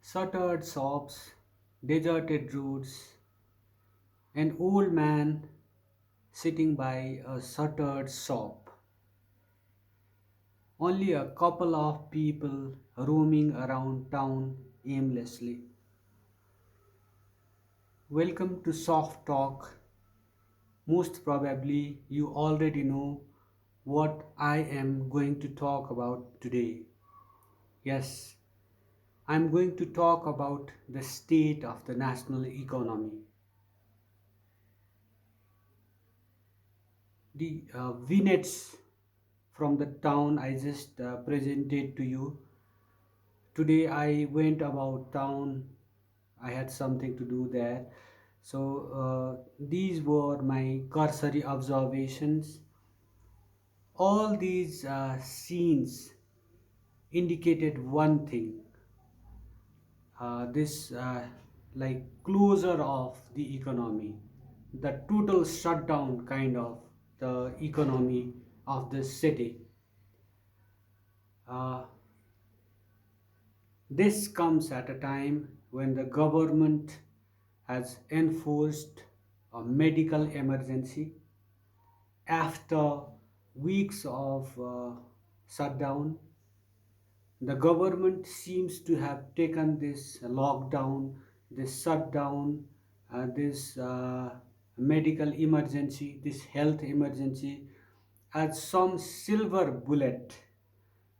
Shuttered shops, deserted roads, an old man sitting by a shuttered shop, only a couple of people roaming around town aimlessly. Welcome to Soft Talk. Most probably, you already know what I am going to talk about today. Yes, I'm going to talk about the state of the national economy. The vignettes from the town I just presented to you. Today I went about town. I had something to do there. These were my cursory observations. All these scenes indicated one thing, this like closure of the economy, the total shutdown kind of the economy of this city. uh, this comes at a time when the government has enforced a medical emergency after weeks of shutdown. The government seems to have taken this lockdown, this shutdown, this medical emergency, this health emergency as some silver bullet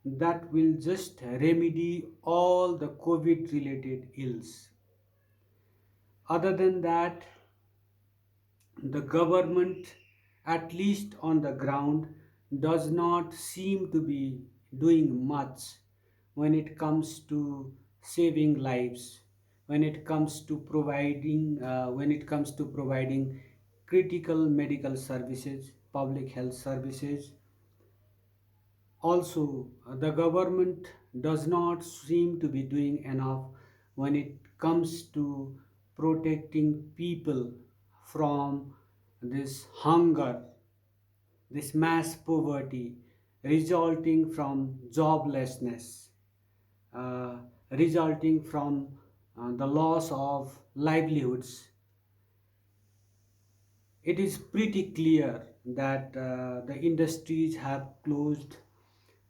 that will just remedy all the COVID related ills. Other than that, the government, at least on the ground, does not seem to be doing much when it comes to saving lives, when it comes to providing critical medical services, public health services. Also, the government does not seem to be doing enough when it comes to protecting people from this hunger, this mass poverty resulting from joblessness, uh, resulting from the loss of livelihoods. It is pretty clear that the industries have closed,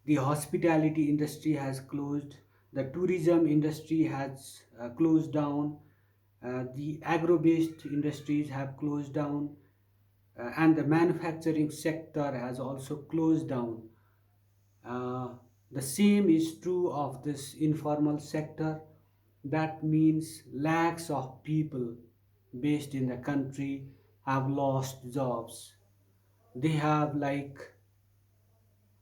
the hospitality industry has closed, the tourism industry has closed down, the agro based industries have closed down, and the manufacturing sector has also closed down. Uh, the same is true of this informal sector. That means lakhs of people based in the country have lost jobs. They have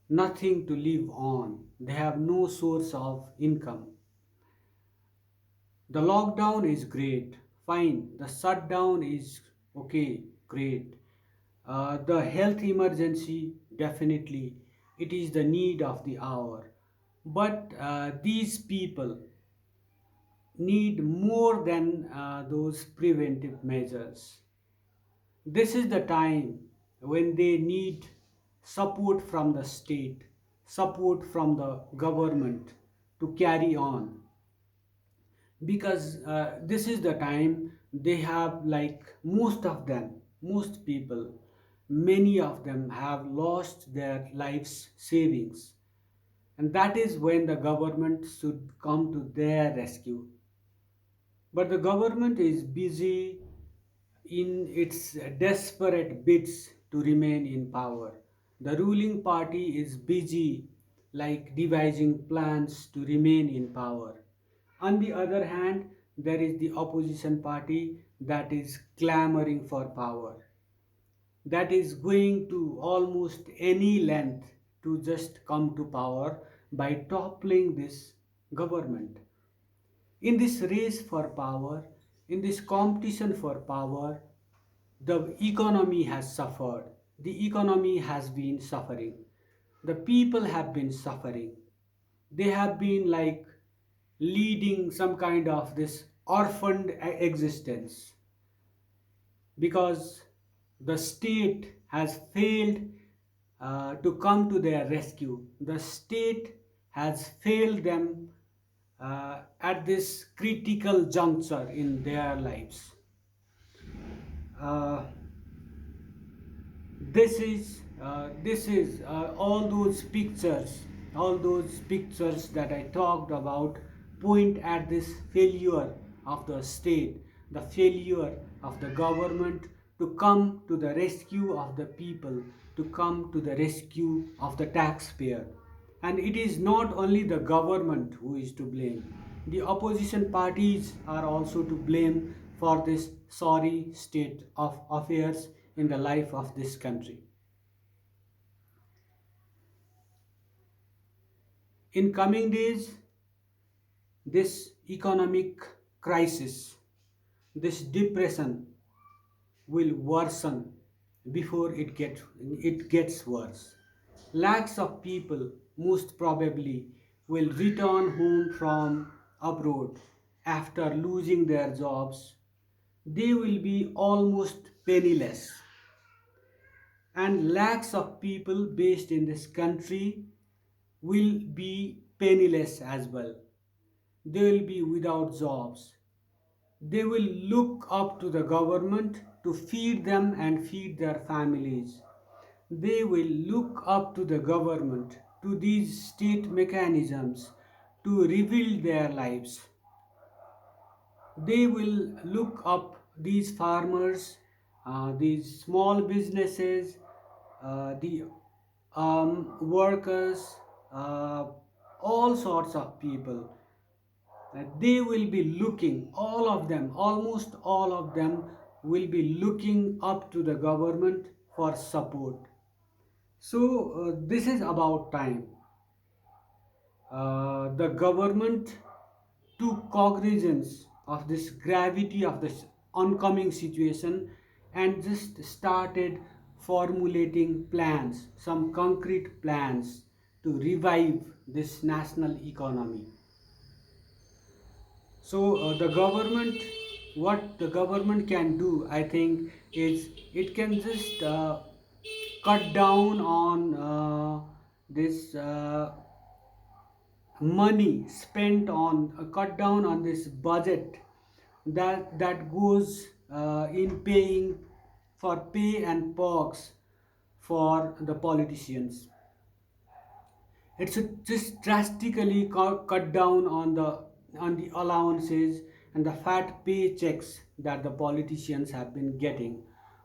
nothing to live on. They have no source of income. The lockdown is great, fine. The shutdown is okay, great. The health emergency, definitely, it is the need of the hour. But these people need more than those preventive measures. This is the time when they need support from the state, support from the government to carry on, because this is the time they have, like most of them, most people, many of them have lost their life's savings, and that is when the government should come to their rescue. But the government is busy in its desperate bids to remain in power. The ruling party is busy, like devising plans to remain in power. On the other hand, there is the opposition party that is clamoring for power, that is going to almost any length to just come to power by toppling this government. In this race for power, in this competition for power, the economy has suffered. The economy has been suffering. The people have been suffering. They have been like leading some kind of this orphaned existence because the state has failed to come to their rescue. The state has failed them at this critical juncture in their lives. Uh, this is all those pictures that I talked about point at this failure of the state, the failure of the government to come to the rescue of the people, to come to the rescue of the taxpayer. And it is not only the government who is to blame, the opposition parties are also to blame for this sorry state of affairs in the life of this country. In coming days, this economic crisis, this depression will worsen before it gets worse. Lakhs of people most probably will return home from abroad after losing their jobs. They will be almost penniless, and lakhs of people based in this country will be penniless as well. They will be without jobs. They will look up to the government to feed them and feed their families. They will look up to the government, to these state mechanisms to rebuild their lives. They will look up these farmers, these small businesses, the workers, uh, all sorts of people. They will be looking, all of them, almost all of them, will be looking up to the government for support. So, this is about time. The government took cognizance of this gravity of this oncoming situation and just started formulating plans, some concrete plans to revive this national economy. So what the government can do, I think, is it can just cut down on this money spent on cut down on this budget that goes in paying for pay and perks for the politicians. It should just drastically cut down on the allowances and the fat paychecks that the politicians have been getting.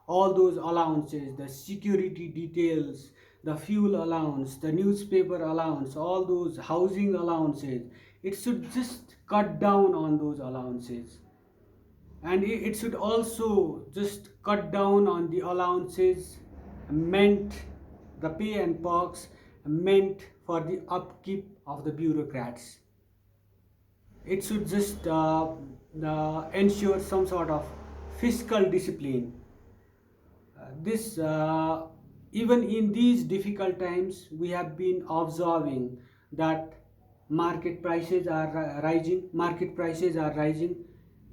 All those allowances, the security details, the fuel allowance, the newspaper allowance, all those housing allowances, it should just cut down on those allowances. And it should also just cut down on the allowances meant, the pay and perks meant for the upkeep of the bureaucrats. It should just ensure some sort of fiscal discipline. This Even in these difficult times, we have been observing that market prices are rising,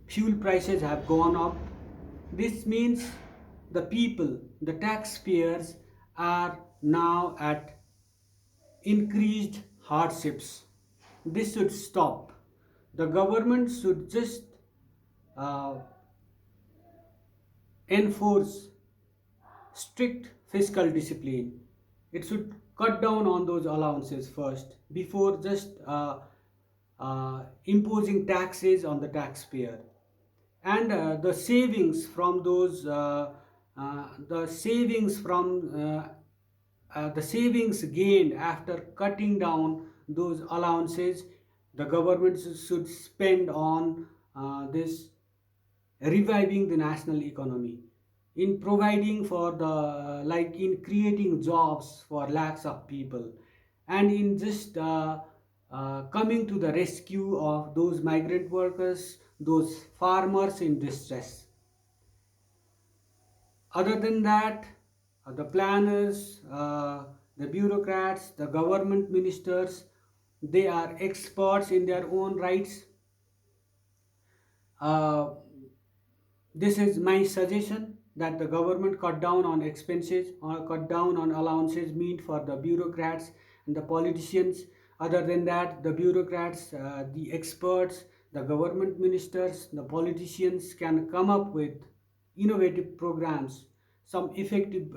fuel prices have gone up. This means the people, the taxpayers, are now at increased hardships. This should stop. The government should just uh, enforce strict fiscal discipline. It should cut down on those allowances first before just imposing taxes on the taxpayer. And the savings gained after cutting down those allowances, the government should spend on this reviving the national economy, in providing for the like in creating jobs for lakhs of people, and in just coming to the rescue of those migrant workers, those farmers in distress. Other than that, the planners, the bureaucrats, the government ministers, they are experts in their own rights. uh, this is my suggestion, that the government cut down on expenses or cut down on allowances meant for the bureaucrats and the politicians. Other than that, the bureaucrats, the experts, the government ministers, the politicians can come up with innovative programs, some effective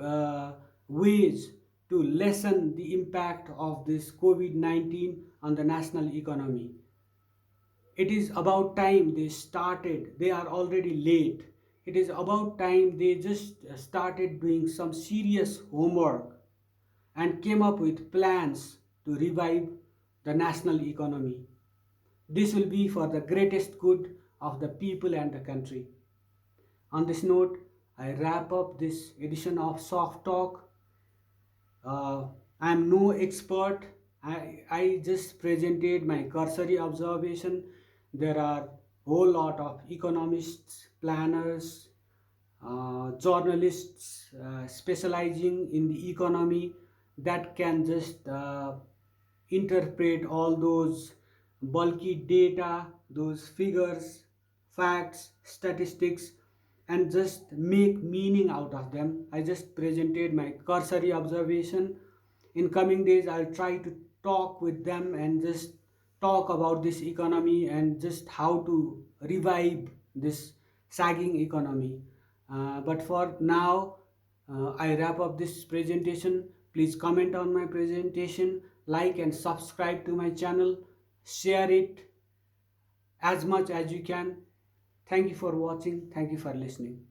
ways to lessen the impact of this COVID 19 on the national economy. It is about time they started. They are already late. It is about time they just started doing some serious homework and came up with plans to revive the national economy. This will be for the greatest good of the people and the country. On this note, I wrap up this edition of Soft Talk. I am no expert. I just presented my cursory observation. There are whole lot of economists, planners, journalists specializing in the economy that can just interpret all those bulky data, those figures, facts, statistics, and just make meaning out of them. I just presented my cursory observation. In coming days, I'll try to talk with them and just talk about this economy and just how to revive this sagging economy. But for now, I wrap up this presentation. Please comment on my presentation, like and subscribe to my channel, share it as much as you can. Thank you for watching. Thank you for listening.